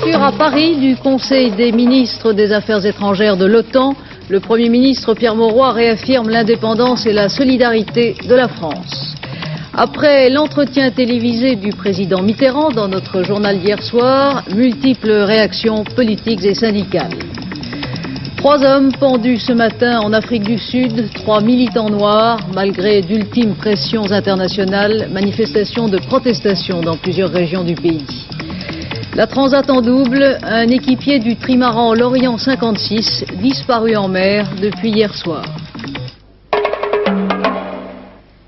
Ouverture à Paris du Conseil des ministres des Affaires étrangères de l'OTAN. Le Premier ministre Pierre Mauroy réaffirme l'indépendance et la solidarité de la France. Après l'entretien télévisé du président Mitterrand dans notre journal d'hier soir, multiples réactions politiques et syndicales. 3 hommes pendus ce matin en Afrique du Sud, 3 militants noirs, malgré d'ultimes pressions internationales, manifestations de protestation dans plusieurs régions du pays. La Transat en double, un équipier du trimaran Lorient 56, disparu en mer depuis hier soir.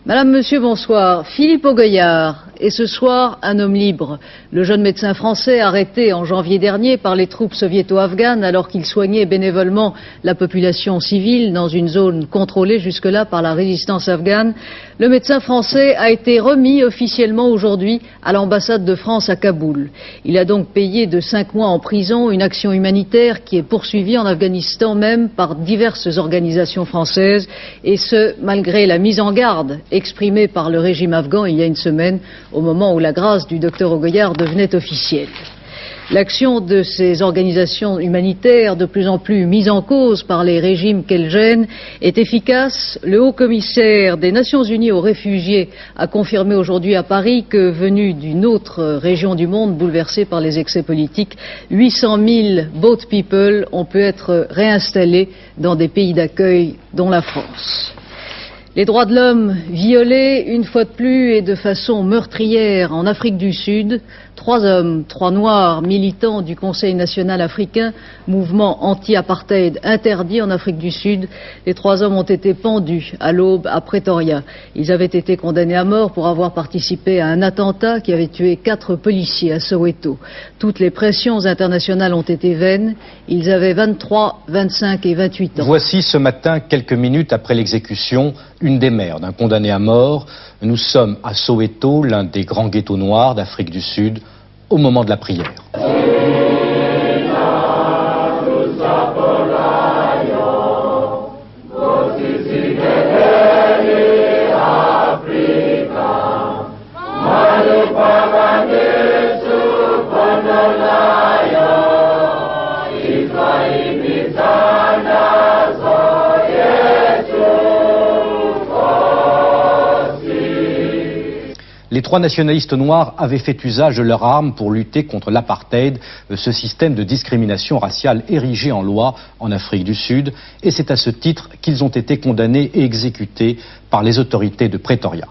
Madame, Monsieur, bonsoir. Philippe Augoyard est ce soir un homme libre. Le jeune médecin français arrêté en janvier dernier par les troupes soviéto-afghanes alors qu'il soignait bénévolement la population civile dans une zone contrôlée jusque-là par la résistance afghane. Le médecin français a été remis officiellement aujourd'hui à l'ambassade de France à Kaboul. Il a donc payé de 5 mois en prison une action humanitaire qui est poursuivie en Afghanistan même par diverses organisations françaises, et ce malgré la mise en garde exprimée par le régime afghan il y a une semaine, au moment où la grâce du docteur Augoyard devenait officielle. L'action de ces organisations humanitaires, de plus en plus mises en cause par les régimes qu'elles gênent, est efficace. Le haut-commissaire des Nations Unies aux réfugiés a confirmé aujourd'hui à Paris que, venus d'une autre région du monde bouleversée par les excès politiques, 800 000 boat people ont pu être réinstallés dans des pays d'accueil, dont la France. Les droits de l'homme violés, une fois de plus et de façon meurtrière en Afrique du Sud. 3 hommes, 3 noirs, militants du Conseil national africain, mouvement anti-apartheid interdit en Afrique du Sud. Les 3 hommes ont été pendus à l'aube à Pretoria. Ils avaient été condamnés à mort pour avoir participé à un attentat qui avait tué 4 policiers à Soweto. Toutes les pressions internationales ont été vaines. Ils avaient 23, 25 et 28 ans. Voici ce matin, quelques minutes après l'exécution, une des mères d'un condamné à mort. Nous sommes à Soweto, l'un des grands ghettos noirs d'Afrique du Sud, au moment de la prière. Les 3 nationalistes noirs avaient fait usage de leurs armes pour lutter contre l'apartheid, ce système de discrimination raciale érigé en loi en Afrique du Sud, et c'est à ce titre qu'ils ont été condamnés et exécutés par les autorités de Pretoria.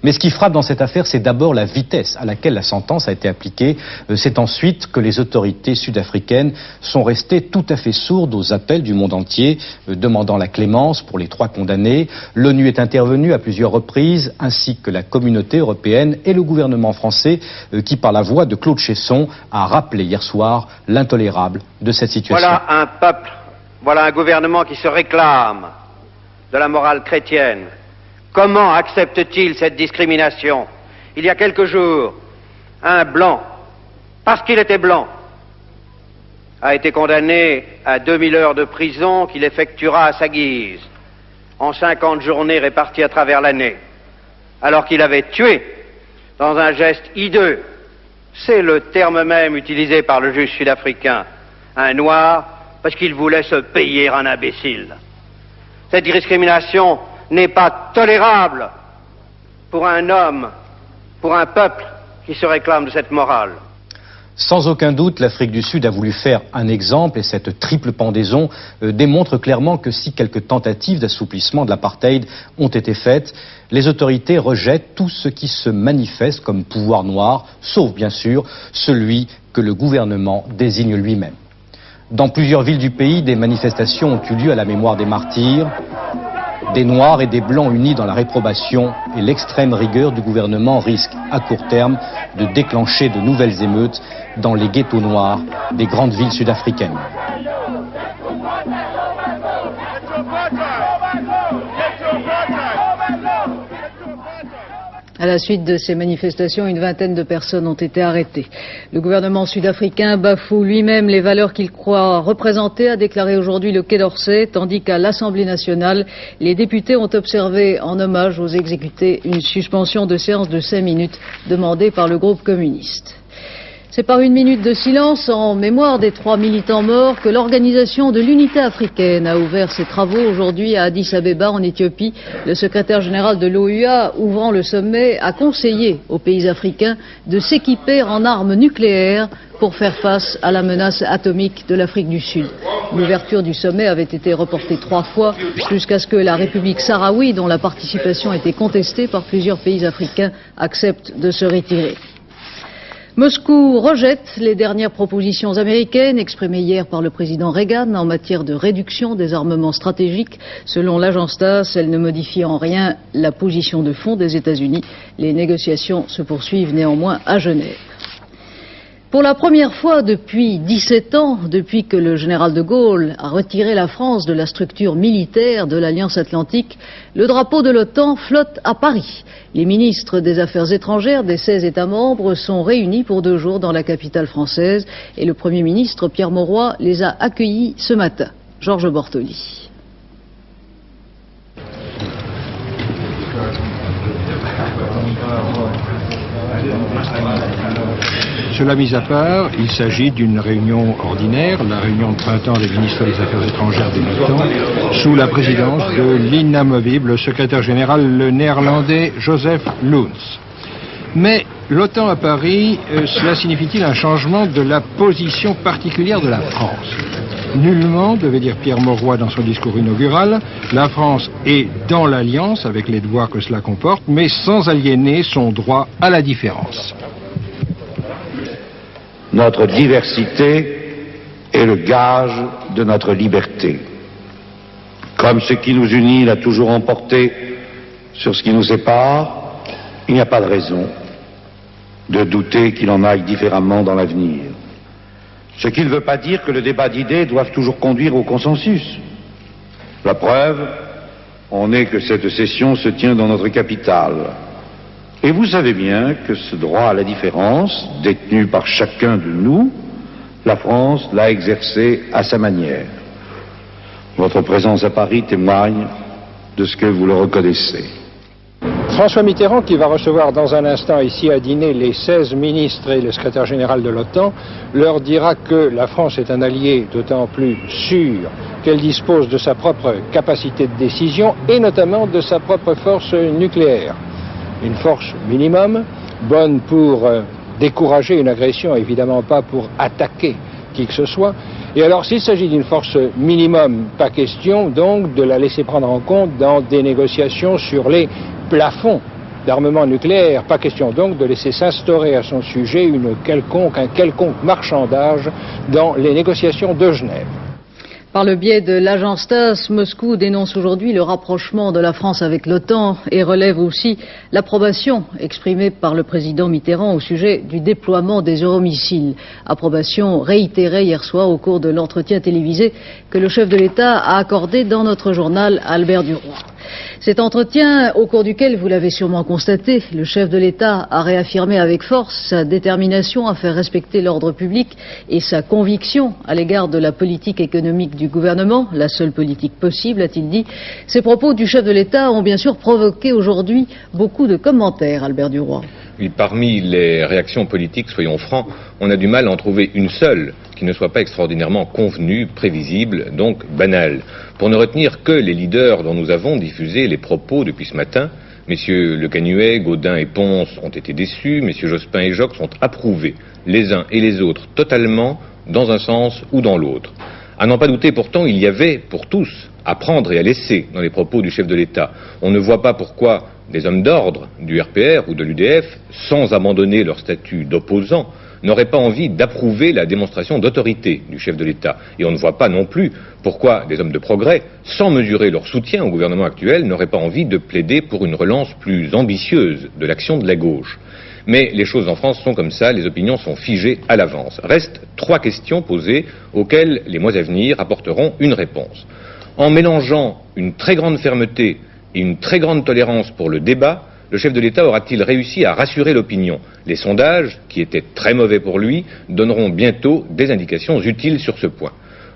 Mais ce qui frappe dans cette affaire, c'est d'abord la vitesse à laquelle la sentence a été appliquée. C'est ensuite que les autorités sud-africaines sont restées tout à fait sourdes aux appels du monde entier demandant la clémence pour les 3 condamnés. L'ONU est intervenue à plusieurs reprises, ainsi que la communauté européenne et le gouvernement français qui, par la voix de Claude Cheysson, a rappelé hier soir l'intolérable de cette situation. Voilà un peuple, voilà un gouvernement qui se réclame de la morale chrétienne. Comment accepte-t-il cette discrimination? Il y a quelques jours, un blanc, parce qu'il était blanc, a été condamné à 2000 heures de prison qu'il effectuera à sa guise, en 50 journées réparties à travers l'année, alors qu'il avait tué, dans un geste hideux, c'est le terme même utilisé par le juge sud-africain, un noir, parce qu'il voulait se payer un imbécile. Cette discrimination n'est pas tolérable pour un homme, pour un peuple qui se réclame de cette morale. Sans aucun doute, l'Afrique du Sud a voulu faire un exemple, et cette triple pendaison démontre clairement que si quelques tentatives d'assouplissement de l'apartheid ont été faites, les autorités rejettent tout ce qui se manifeste comme pouvoir noir, sauf bien sûr celui que le gouvernement désigne lui-même. Dans plusieurs villes du pays, des manifestations ont eu lieu à la mémoire des martyrs. Des Noirs et des Blancs unis dans la réprobation et l'extrême rigueur du gouvernement risquent à court terme de déclencher de nouvelles émeutes dans les ghettos noirs des grandes villes sud-africaines. À la suite de ces manifestations, une vingtaine de personnes ont été arrêtées. Le gouvernement sud-africain bafoue lui-même les valeurs qu'il croit représenter, a déclaré aujourd'hui le Quai d'Orsay, tandis qu'à l'Assemblée nationale, les députés ont observé en hommage aux exécutés une suspension de séance de 5 minutes demandée par le groupe communiste. C'est par une minute de silence en mémoire des 3 militants morts que l'Organisation de l'Unité africaine a ouvert ses travaux aujourd'hui à Addis Abeba en Éthiopie. Le secrétaire général de l'OUA, ouvrant le sommet, a conseillé aux pays africains de s'équiper en armes nucléaires pour faire face à la menace atomique de l'Afrique du Sud. L'ouverture du sommet avait été reportée 3 fois jusqu'à ce que la République sahraoui, dont la participation était contestée par plusieurs pays africains, accepte de se retirer. Moscou rejette les dernières propositions américaines exprimées hier par le président Reagan en matière de réduction des armements stratégiques. Selon l'agence TASS, elles ne modifient en rien la position de fond des États-Unis. Les négociations se poursuivent néanmoins à Genève. Pour la première fois depuis 17 ans, depuis que le général de Gaulle a retiré la France de la structure militaire de l'Alliance Atlantique, le drapeau de l'OTAN flotte à Paris. Les ministres des Affaires étrangères des 16 États membres sont réunis pour 2 jours dans la capitale française et le Premier ministre Pierre Mauroy les a accueillis ce matin. Georges Bortoli. Cela mis à part, il s'agit d'une réunion ordinaire, la réunion de printemps des ministres des Affaires étrangères de l'OTAN, sous la présidence de l'inamovible secrétaire général, le néerlandais Joseph Loens. Mais l'OTAN à Paris, cela signifie-t-il un changement de la position particulière de la France? Nullement, devait dire Pierre Mauroy dans son discours inaugural, la France est dans l'alliance avec les devoirs que cela comporte, mais sans aliéner son droit à la différence. Notre diversité est le gage de notre liberté. Comme ce qui nous unit l'a toujours emporté sur ce qui nous sépare, il n'y a pas de raison de douter qu'il en aille différemment dans l'avenir. Ce qui ne veut pas dire que le débat d'idées doive toujours conduire au consensus. La preuve en est que cette session se tient dans notre capitale. Et vous savez bien que ce droit à la différence, détenu par chacun de nous, la France l'a exercé à sa manière. Votre présence à Paris témoigne de ce que vous le reconnaissez. François Mitterrand, qui va recevoir dans un instant ici à dîner les 16 ministres et le secrétaire général de l'OTAN, leur dira que la France est un allié d'autant plus sûr qu'elle dispose de sa propre capacité de décision et notamment de sa propre force nucléaire. Une force minimum, bonne pour décourager une agression, évidemment pas pour attaquer qui que ce soit. Et alors, s'il s'agit d'une force minimum, pas question donc de la laisser prendre en compte dans des négociations sur les plafonds d'armement nucléaire. Pas question donc de laisser s'instaurer à son sujet un quelconque marchandage dans les négociations de Genève. Par le biais de l'agence TASS, Moscou dénonce aujourd'hui le rapprochement de la France avec l'OTAN et relève aussi l'approbation exprimée par le président Mitterrand au sujet du déploiement des euromissiles. Approbation réitérée hier soir au cours de l'entretien télévisé que le chef de l'État a accordé dans notre journal à Albert Duroy. Cet entretien, au cours duquel, vous l'avez sûrement constaté, le chef de l'État a réaffirmé avec force sa détermination à faire respecter l'ordre public et sa conviction à l'égard de la politique économique du gouvernement, la seule politique possible, a-t-il dit. Ces propos du chef de l'État ont bien sûr provoqué aujourd'hui beaucoup de commentaires, Albert Duroy. Oui, parmi les réactions politiques, soyons francs, on a du mal à en trouver une seule qui ne soit pas extraordinairement convenue, prévisible, donc banale. Pour ne retenir que les leaders dont nous avons diffusé les propos depuis ce matin, messieurs Le Canuet, Gaudin et Pons ont été déçus, messieurs Jospin et Jox sont approuvés, les uns et les autres, totalement, dans un sens ou dans l'autre. À n'en pas douter pourtant, il y avait, pour tous, à prendre et à laisser dans les propos du chef de l'État. On ne voit pas pourquoi des hommes d'ordre du RPR ou de l'UDF, sans abandonner leur statut d'opposants, n'auraient pas envie d'approuver la démonstration d'autorité du chef de l'État. Et on ne voit pas non plus pourquoi des hommes de progrès, sans mesurer leur soutien au gouvernement actuel, n'auraient pas envie de plaider pour une relance plus ambitieuse de l'action de la gauche. Mais les choses en France sont comme ça, les opinions sont figées à l'avance. Restent 3 questions posées auxquelles les mois à venir apporteront une réponse. En mélangeant une très grande fermeté et une très grande tolérance pour le débat, le chef de l'État aura-t-il réussi à rassurer l'opinion? Les sondages, qui étaient très mauvais pour lui, donneront bientôt des indications utiles sur ce point.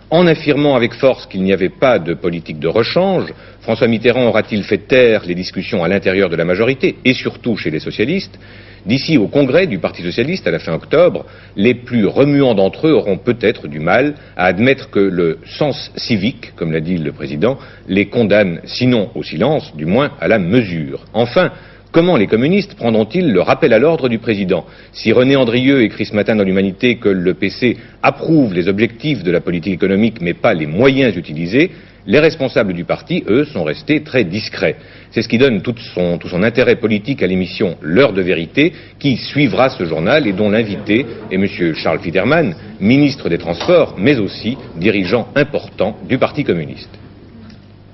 En affirmant avec force qu'il n'y avait pas de politique de rechange, François Mitterrand aura-t-il fait taire les discussions à l'intérieur de la majorité, et surtout chez les socialistes? D'ici au congrès du Parti socialiste à la fin octobre, les plus remuants d'entre eux auront peut-être du mal à admettre que le sens civique, comme l'a dit le président, les condamne, sinon au silence, du moins à la mesure. Enfin, comment les communistes prendront-ils le rappel à l'ordre du président? Si René Andrieux écrit ce matin dans l'Humanité que le PC approuve les objectifs de la politique économique mais pas les moyens utilisés, les responsables du parti, eux, sont restés très discrets. C'est ce qui donne tout son intérêt politique à l'émission L'heure de vérité, qui suivra ce journal et dont l'invité est M. Charles Fitterman, ministre des Transports, mais aussi dirigeant important du Parti communiste.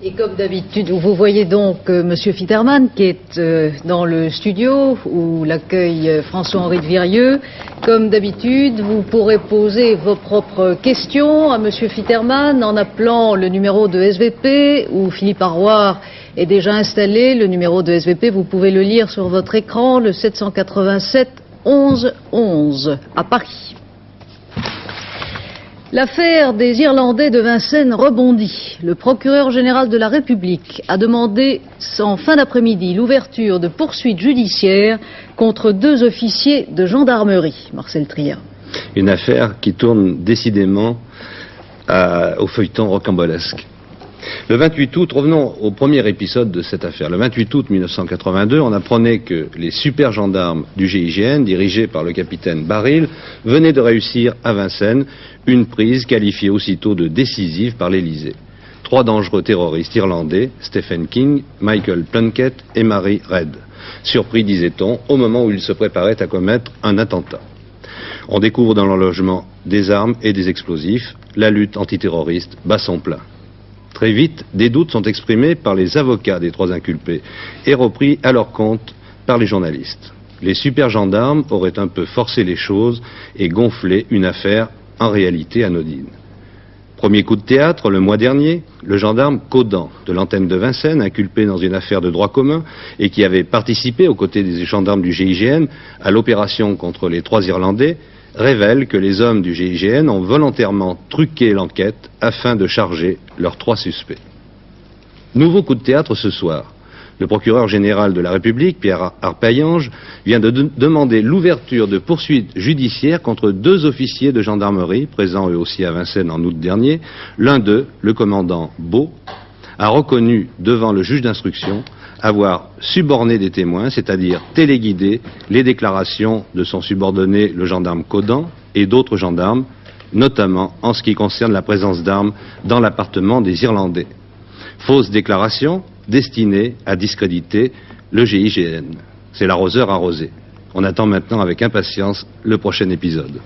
Et comme d'habitude, vous voyez donc Monsieur Fitterman qui est dans le studio où l'accueille François-Henri de Virieu. Comme d'habitude, vous pourrez poser vos propres questions à Monsieur Fitterman en appelant le numéro de SVP où Philippe Arroir est déjà installé. Le numéro de SVP, vous pouvez le lire sur votre écran, le 787 11 11 à Paris. L'affaire des Irlandais de Vincennes rebondit. Le procureur général de la République a demandé en fin d'après-midi l'ouverture de poursuites judiciaires contre 2 officiers de gendarmerie. Marcel Trier. Une affaire qui tourne décidément au feuilleton rocambolesque. Le 28 août, revenons au premier épisode de cette affaire. Le 28 août 1982, on apprenait que les super gendarmes du GIGN, dirigés par le capitaine Baril, venaient de réussir à Vincennes une prise qualifiée aussitôt de décisive par l'Élysée. 3 dangereux terroristes irlandais, Stephen King, Michael Plunkett et Mary Read, surpris, disait-on, au moment où ils se préparaient à commettre un attentat. On découvre dans leur logement des armes et des explosifs. La lutte antiterroriste bat son plein. Très vite, des doutes sont exprimés par les avocats des 3 inculpés et repris à leur compte par les journalistes. Les super gendarmes auraient un peu forcé les choses et gonflé une affaire en réalité anodine. Premier coup de théâtre, le mois dernier, le gendarme Caudan de l'antenne de Vincennes, inculpé dans une affaire de droit commun et qui avait participé aux côtés des gendarmes du GIGN à l'opération contre les 3 Irlandais, révèle que les hommes du GIGN ont volontairement truqué l'enquête afin de charger leurs 3 suspects. Nouveau coup de théâtre ce soir. Le procureur général de la République, Pierre Arpaillange, vient de demander l'ouverture de poursuites judiciaires contre 2 officiers de gendarmerie, présents eux aussi à Vincennes en août dernier. L'un d'eux, le commandant Beau, a reconnu devant le juge d'instruction avoir suborné des témoins, c'est-à-dire téléguidé les déclarations de son subordonné, le gendarme Caudan, et d'autres gendarmes, notamment en ce qui concerne la présence d'armes dans l'appartement des Irlandais. Fausse déclaration destinée à discréditer le GIGN. C'est l'arroseur arrosé. On attend maintenant avec impatience le prochain épisode.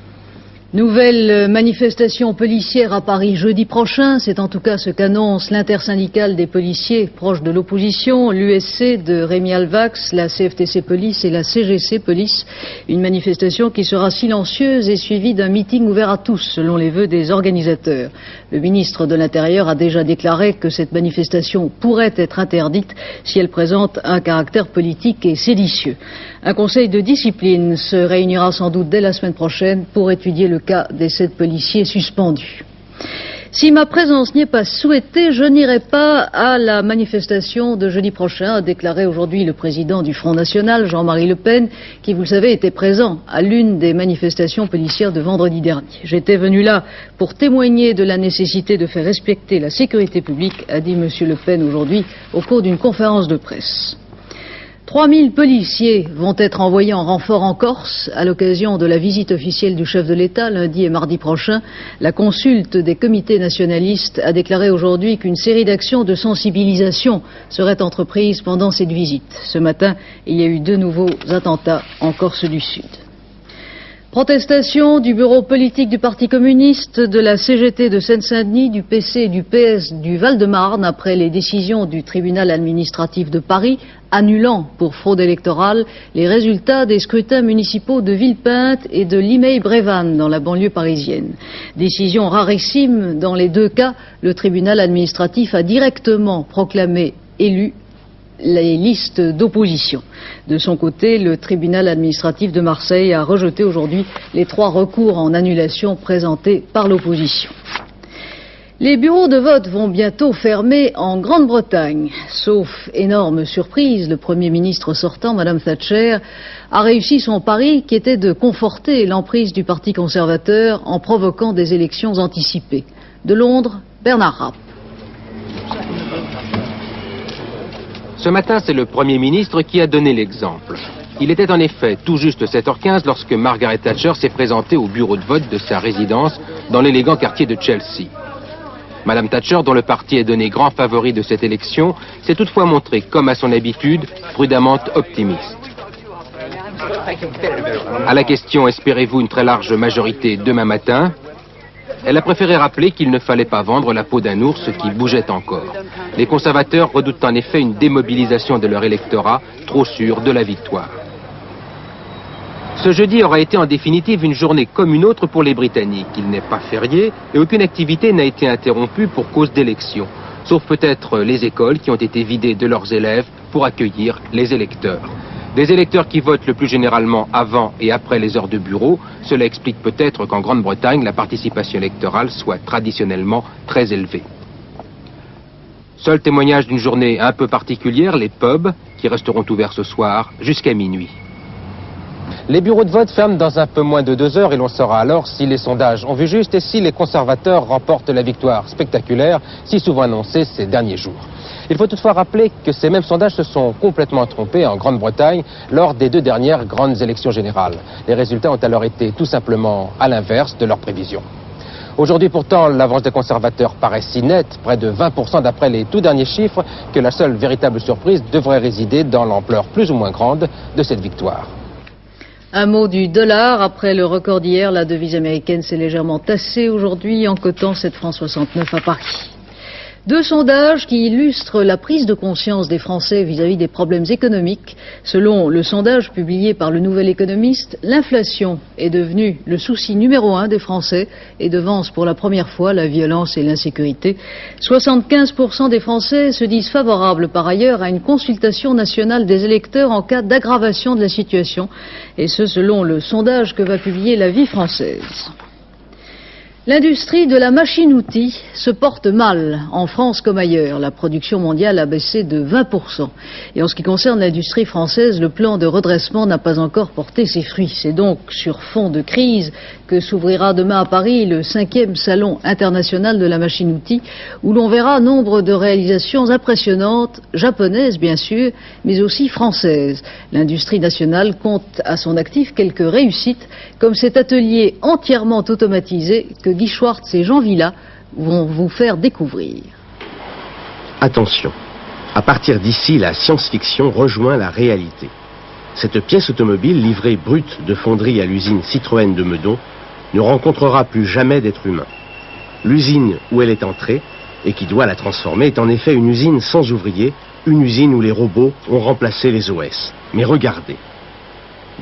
Nouvelle manifestation policière à Paris jeudi prochain, c'est en tout cas ce qu'annonce l'intersyndicale des policiers proches de l'opposition, l'USC de Rémi Alvax, la CFTC Police et la CGC Police. Une manifestation qui sera silencieuse et suivie d'un meeting ouvert à tous, selon les vœux des organisateurs. Le ministre de l'Intérieur a déjà déclaré que cette manifestation pourrait être interdite si elle présente un caractère politique et séditieux. Un conseil de discipline se réunira sans doute dès la semaine prochaine pour étudier le cas des 7 policiers suspendus. Si ma présence n'y est pas souhaitée, je n'irai pas à la manifestation de jeudi prochain, a déclaré aujourd'hui le président du Front National, Jean-Marie Le Pen, qui, vous le savez, était présent à l'une des manifestations policières de vendredi dernier. J'étais venu là pour témoigner de la nécessité de faire respecter la sécurité publique, a dit M. Le Pen aujourd'hui au cours d'une conférence de presse. 3000 policiers vont être envoyés en renfort en Corse à l'occasion de la visite officielle du chef de l'État lundi et mardi prochain. La consulte des comités nationalistes a déclaré aujourd'hui qu'une série d'actions de sensibilisation seraient entreprises pendant cette visite. Ce matin, il y a eu 2 nouveaux attentats en Corse du Sud. Protestation du bureau politique du Parti communiste, de la CGT de Seine-Saint-Denis, du PC et du PS du Val-de-Marne après les décisions du tribunal administratif de Paris annulant pour fraude électorale les résultats des scrutins municipaux de Villepinte et de Limeil-Brévannes dans la banlieue parisienne. Décision rarissime dans les 2 cas, le tribunal administratif a directement proclamé élus les listes d'opposition. De son côté, le tribunal administratif de Marseille a rejeté aujourd'hui les 3 recours en annulation présentés par l'opposition. Les bureaux de vote vont bientôt fermer en Grande-Bretagne. Sauf énorme surprise, le Premier ministre sortant, Mme Thatcher, a réussi son pari qui était de conforter l'emprise du Parti conservateur en provoquant des élections anticipées. De Londres, Bernard Rapp. Ce matin, c'est le Premier ministre qui a donné l'exemple. Il était en effet tout juste 7h15 lorsque Margaret Thatcher s'est présentée au bureau de vote de sa résidence dans l'élégant quartier de Chelsea. Madame Thatcher, dont le parti est donné grand favori de cette élection, s'est toutefois montrée, comme à son habitude, prudemment optimiste. À la question « Espérez-vous une très large majorité demain matin ?», elle a préféré rappeler qu'il ne fallait pas vendre la peau d'un ours qui bougeait encore. Les conservateurs redoutent en effet une démobilisation de leur électorat, trop sûr de la victoire. Ce jeudi aura été en définitive une journée comme une autre pour les Britanniques. Il n'est pas férié et aucune activité n'a été interrompue pour cause d'élection, sauf peut-être les écoles qui ont été vidées de leurs élèves pour accueillir les électeurs. Des électeurs qui votent le plus généralement avant et après les heures de bureau, cela explique peut-être qu'en Grande-Bretagne, la participation électorale soit traditionnellement très élevée. Seul témoignage d'une journée un peu particulière, les pubs, qui resteront ouverts ce soir jusqu'à minuit. Les bureaux de vote ferment dans un peu moins de 2 heures et l'on saura alors si les sondages ont vu juste et si les conservateurs remportent la victoire spectaculaire si souvent annoncée ces derniers jours. Il faut toutefois rappeler que ces mêmes sondages se sont complètement trompés en Grande-Bretagne lors des 2 dernières grandes élections générales. Les résultats ont alors été tout simplement à l'inverse de leurs prévisions. Aujourd'hui pourtant, l'avance des conservateurs paraît si nette, près de 20% d'après les tout derniers chiffres, que la seule véritable surprise devrait résider dans l'ampleur plus ou moins grande de cette victoire. Un mot du dollar. Après le record d'hier, la devise américaine s'est légèrement tassée aujourd'hui en cotant 7,69 francs à Paris. 2 sondages qui illustrent la prise de conscience des Français vis-à-vis des problèmes économiques. Selon le sondage publié par le Nouvel Économiste, l'inflation est devenue le souci numéro 1 des Français et devance pour la première fois la violence et l'insécurité. 75% des Français se disent favorables par ailleurs à une consultation nationale des électeurs en cas d'aggravation de la situation, et ce selon le sondage que va publier La Vie française. L'industrie de la machine-outil se porte mal, en France comme ailleurs. La production mondiale a baissé de 20%. Et en ce qui concerne l'industrie française, le plan de redressement n'a pas encore porté ses fruits. C'est donc sur fond de crise que s'ouvrira demain à Paris le 5e Salon international de la machine-outil, où l'on verra nombre de réalisations impressionnantes, japonaises bien sûr, mais aussi françaises. L'industrie nationale compte à son actif quelques réussites, comme cet atelier entièrement automatisé que Guy Schwartz et Jean Villa vont vous faire découvrir. Attention, à partir d'ici, la science-fiction rejoint la réalité. Cette pièce automobile livrée brute de fonderie à l'usine Citroën de Meudon ne rencontrera plus jamais d'être humain. L'usine où elle est entrée et qui doit la transformer est en effet une usine sans ouvriers, une usine où les robots ont remplacé les OS. Mais regardez.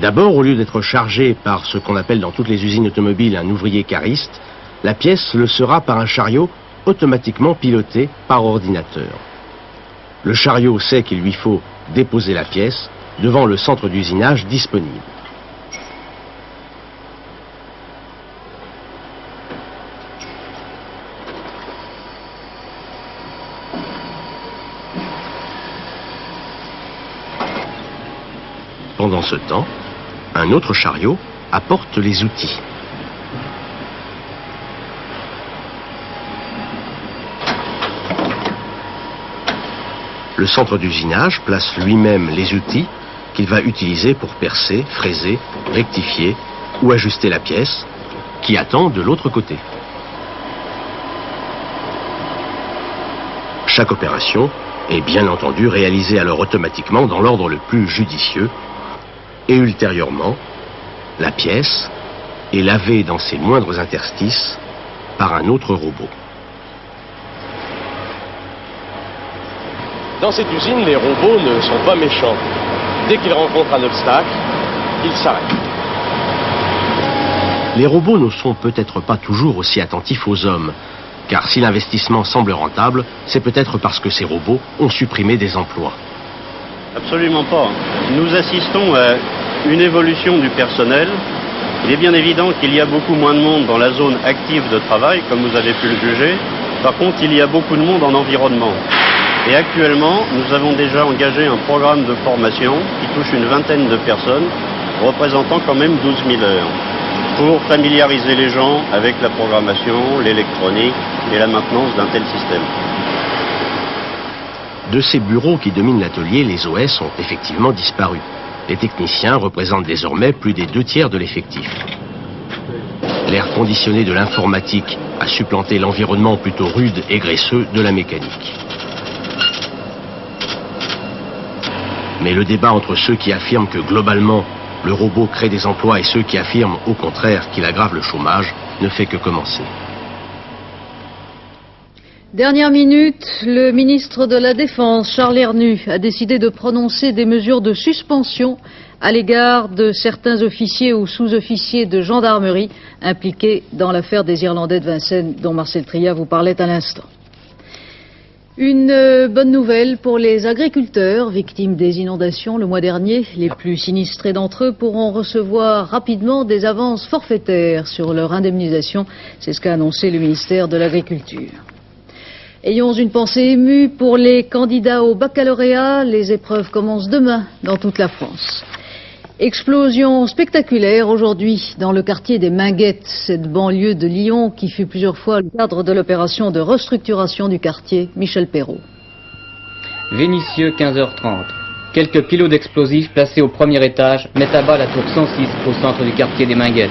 D'abord, au lieu d'être chargée par ce qu'on appelle dans toutes les usines automobiles un ouvrier cariste, la pièce le sera par un chariot automatiquement piloté par ordinateur. Le chariot sait qu'il lui faut déposer la pièce devant le centre d'usinage disponible. Pendant ce temps, un autre chariot apporte les outils. Le centre d'usinage place lui-même les outils qu'il va utiliser pour percer, fraiser, rectifier ou ajuster la pièce qui attend de l'autre côté. Chaque opération est bien entendu réalisée alors automatiquement dans l'ordre le plus judicieux et ultérieurement, la pièce est lavée dans ses moindres interstices par un autre robot. Dans cette usine, les robots ne sont pas méchants. Dès qu'ils rencontrent un obstacle, ils s'arrêtent. Les robots ne sont peut-être pas toujours aussi attentifs aux hommes, car si l'investissement semble rentable, c'est peut-être parce que ces robots ont supprimé des emplois. Absolument pas. Nous assistons à une évolution du personnel. Il est bien évident qu'il y a beaucoup moins de monde dans la zone active de travail, comme vous avez pu le juger, Par contre, il y a beaucoup de monde en environnement. Et actuellement, nous avons déjà engagé un programme de formation qui touche une vingtaine de personnes, représentant quand même 12 000 heures, pour familiariser les gens avec la programmation, l'électronique et la maintenance d'un tel système. De ces bureaux qui dominent l'atelier, les OS ont effectivement disparu. Les techniciens représentent désormais plus des 2/3 de l'effectif. L'air conditionné de l'informatique a supplanté l'environnement plutôt rude et graisseux de la mécanique. Mais le débat entre ceux qui affirment que globalement le robot crée des emplois et ceux qui affirment au contraire qu'il aggrave le chômage ne fait que commencer. Dernière minute, le ministre de la Défense, Charles Hernu, a décidé de prononcer des mesures de suspension à l'égard de certains officiers ou sous-officiers de gendarmerie impliqués dans l'affaire des Irlandais de Vincennes dont Marcel Tria vous parlait à l'instant. Une bonne nouvelle pour les agriculteurs victimes des inondations le mois dernier. Les plus sinistrés d'entre eux pourront recevoir rapidement des avances forfaitaires sur leur indemnisation. C'est ce qu'a annoncé le ministère de l'Agriculture. Ayons une pensée émue pour les candidats au baccalauréat. Les épreuves commencent demain dans toute la France. Explosion spectaculaire aujourd'hui dans le quartier des Minguettes, cette banlieue de Lyon qui fut plusieurs fois le cadre de l'opération de restructuration du quartier. Michel Perrault. Vénissieux, 15h30. Quelques pilots d'explosifs placés au premier étage mettent à bas la tour 106 au centre du quartier des Minguettes.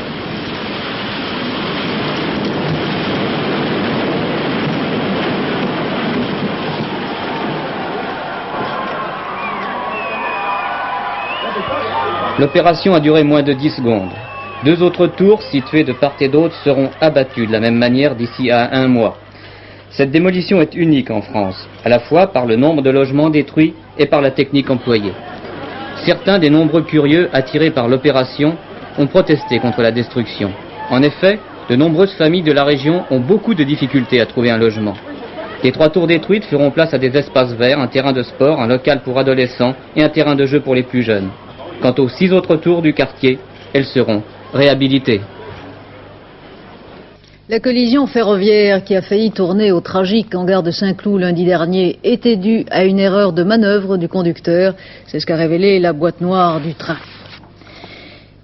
L'opération a duré moins de 10 secondes. 2 autres tours, situées de part et d'autre, seront abattues de la même manière d'ici à 1 mois. Cette démolition est unique en France, à la fois par le nombre de logements détruits et par la technique employée. Certains des nombreux curieux attirés par l'opération ont protesté contre la destruction. En effet, de nombreuses familles de la région ont beaucoup de difficultés à trouver un logement. Les 3 tours détruites feront place à des espaces verts, un terrain de sport, un local pour adolescents et un terrain de jeu pour les plus jeunes. Quant aux 6 autres tours du quartier, elles seront réhabilitées. La collision ferroviaire qui a failli tourner au tragique en gare de Saint-Cloud lundi dernier était due à une erreur de manœuvre du conducteur. C'est ce qu'a révélé la boîte noire du train.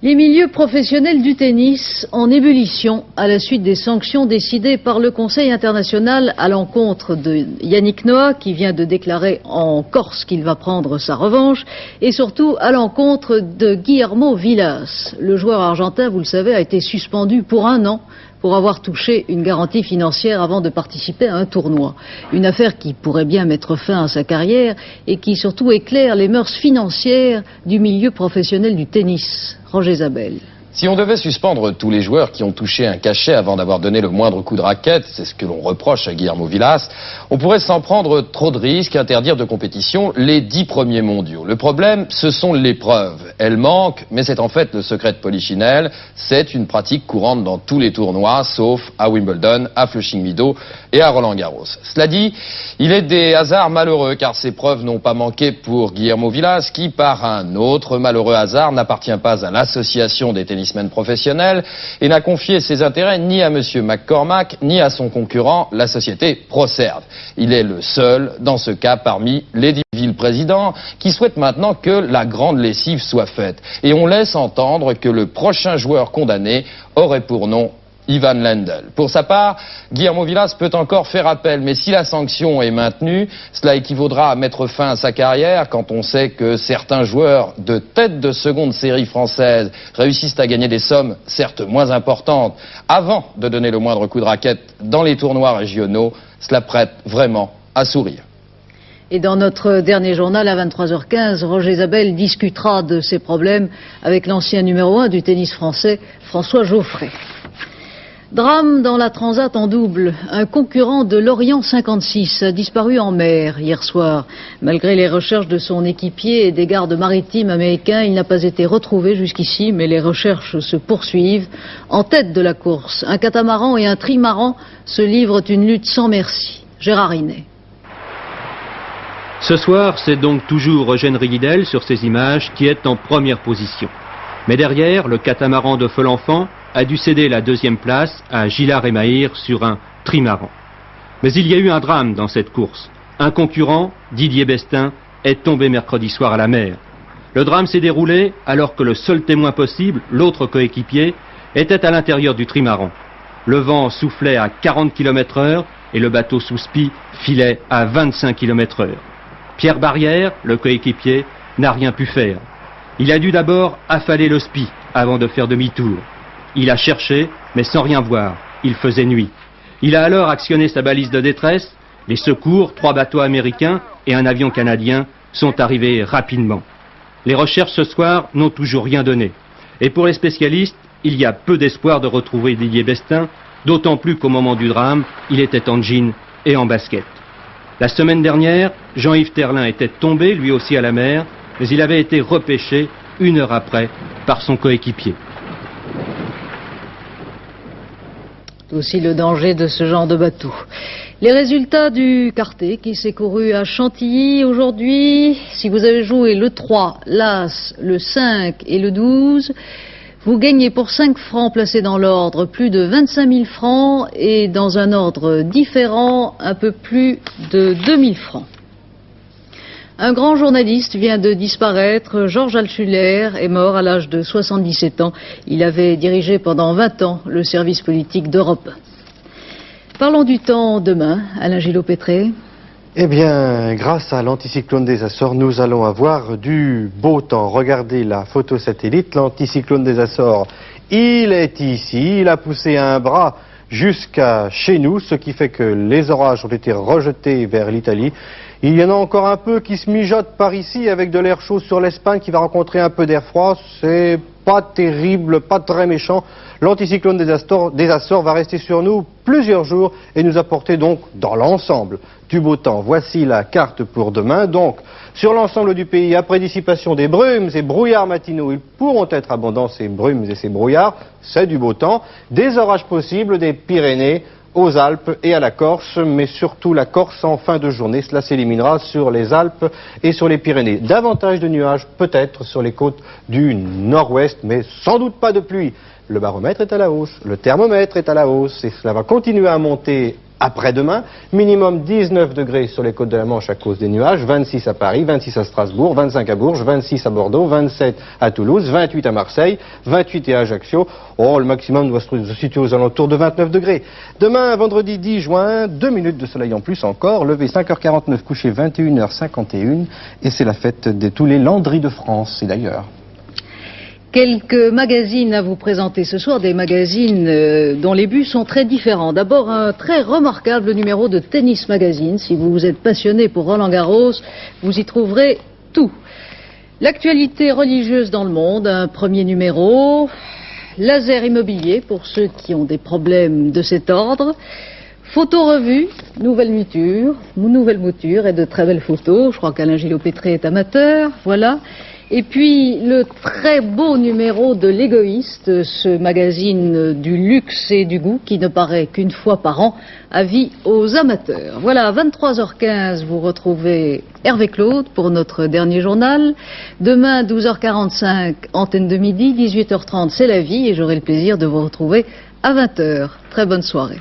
Les milieux professionnels du tennis en ébullition à la suite des sanctions décidées par le Conseil international à l'encontre de Yannick Noah qui vient de déclarer en Corse qu'il va prendre sa revanche et surtout à l'encontre de Guillermo Vilas. Le joueur argentin, vous le savez, a été suspendu pour 1 an pour avoir touché une garantie financière avant de participer à un tournoi. Une affaire qui pourrait bien mettre fin à sa carrière et qui surtout éclaire les mœurs financières du milieu professionnel du tennis. Roger Zabel. Si on devait suspendre tous les joueurs qui ont touché un cachet avant d'avoir donné le moindre coup de raquette, c'est ce que l'on reproche à Guillermo Vilas, on pourrait s'en prendre trop de risques, interdire de compétition les 10 premiers mondiaux. Le problème, ce sont les preuves. Elles manquent, mais c'est en fait le secret de Polichinelle. C'est une pratique courante dans tous les tournois, sauf à Wimbledon, à Flushing Meadows et à Roland-Garros. Cela dit, il est des hasards malheureux, car ces preuves n'ont pas manqué pour Guillermo Vilas, qui, par un autre malheureux hasard, n'appartient pas à l'association des tennismen professionnels et n'a confié ses intérêts ni à M. McCormack, ni à son concurrent, la société ProServe. Il est le seul, dans ce cas, parmi les 10 villes-présidents, qui souhaitent maintenant que la grande lessive soit faite. Et on laisse entendre que le prochain joueur condamné aurait pour nom Ivan Lendl. Pour sa part, Guillermo Vilas peut encore faire appel, mais si la sanction est maintenue, cela équivaudra à mettre fin à sa carrière quand on sait que certains joueurs de tête de seconde série française réussissent à gagner des sommes, certes moins importantes, avant de donner le moindre coup de raquette dans les tournois régionaux. Cela prête vraiment à sourire. Et dans notre dernier journal à 23h15, Roger Zabel discutera de ces problèmes avec l'ancien numéro 1 du tennis français, François Geoffrey. Drame dans la Transat en double. Un concurrent de l'Orient 56 a disparu en mer hier soir. Malgré les recherches de son équipier et des gardes maritimes américains, il n'a pas été retrouvé jusqu'ici, mais les recherches se poursuivent. En tête de la course, un catamaran et un trimaran se livrent une lutte sans merci. Gérard Inet. Ce soir, c'est donc toujours Eugène Riguidel sur ces images qui est en première position. Mais derrière, le catamaran de Folenfant a dû céder la 2e place à Gillard et Mahir sur un trimaran. Mais il y a eu un drame dans cette course. Un concurrent, Didier Bestin, est tombé mercredi soir à la mer. Le drame s'est déroulé alors que le seul témoin possible, l'autre coéquipier, était à l'intérieur du trimaran. Le vent soufflait à 40 km/h et le bateau sous spi filait à 25 km/h. Pierre Barrière, le coéquipier, n'a rien pu faire. Il a dû d'abord affaler le spi avant de faire demi-tour. Il a cherché, mais sans rien voir. Il faisait nuit. Il a alors actionné sa balise de détresse. Les secours, 3 bateaux américains et un avion canadien sont arrivés rapidement. Les recherches ce soir n'ont toujours rien donné. Et pour les spécialistes, il y a peu d'espoir de retrouver Didier Bestin, d'autant plus qu'au moment du drame, il était en jean et en basket. La semaine dernière, Jean-Yves Terlin était tombé, lui aussi à la mer, mais il avait été repêché 1 heure après par son coéquipier. Aussi le danger de ce genre de bateau. Les résultats du quartet qui s'est couru à Chantilly aujourd'hui, si vous avez joué le 3, l'As, le 5 et le 12, vous gagnez pour 5 francs placés dans l'ordre plus de 25 000 francs et dans un ordre différent un peu plus de 2 000 francs. Un grand journaliste vient de disparaître. Georges Altschuler est mort à l'âge de 77 ans. Il avait dirigé pendant 20 ans le service politique d'Europe 1. Parlons du temps demain, Alain Gillot-Pétré. Eh bien, grâce à l'anticyclone des Açores, nous allons avoir du beau temps. Regardez la photo satellite, l'anticyclone des Açores, il est ici, il a poussé un bras jusqu'à chez nous, ce qui fait que les orages ont été rejetés vers l'Italie. Il y en a encore un peu qui se mijotent par ici avec de l'air chaud sur l'Espagne qui va rencontrer un peu d'air froid. C'est pas terrible, pas très méchant. L'anticyclone des Açores va rester sur nous plusieurs jours et nous apporter donc dans l'ensemble du beau temps. Voici la carte pour demain. Donc, sur l'ensemble du pays, après dissipation des brumes et brouillards matinaux, ils pourront être abondants ces brumes et ces brouillards. C'est du beau temps. Des orages possibles des Pyrénées aux Alpes et à la Corse, mais surtout la Corse en fin de journée. Cela s'éliminera sur les Alpes et sur les Pyrénées. Davantage de nuages peut-être sur les côtes du nord-ouest, mais sans doute pas de pluie. Le baromètre est à la hausse, le thermomètre est à la hausse et cela va continuer à monter après-demain. Minimum 19 degrés sur les côtes de la Manche à cause des nuages, 26 à Paris, 26 à Strasbourg, 25 à Bourges, 26 à Bordeaux, 27 à Toulouse, 28 à Marseille, 28 à Ajaccio. Oh, le maximum doit se situer aux alentours de 29 degrés. Demain, vendredi 10 juin, 2 minutes de soleil en plus encore, levé 5h49, couché 21h51 et c'est la fête de tous les landries de France et d'ailleurs. Quelques magazines à vous présenter ce soir, des magazines dont les buts sont très différents. D'abord, un très remarquable numéro de Tennis Magazine. Si vous êtes passionné pour Roland Garros, vous y trouverez tout. L'actualité religieuse dans le monde, un premier numéro. Laser immobilier pour ceux qui ont des problèmes de cet ordre. Photo-revue, nouvelle mouture et de très belles photos. Je crois qu'Alain Gillot-Pétré est amateur, voilà. Et puis le très beau numéro de l'Égoïste, ce magazine du luxe et du goût qui ne paraît qu'une fois par an, avis aux amateurs. Voilà, à 23h15, vous retrouvez Hervé Claude pour notre dernier journal. Demain, 12h45, antenne de midi, 18h30, c'est la vie et j'aurai le plaisir de vous retrouver à 20h. Très bonne soirée.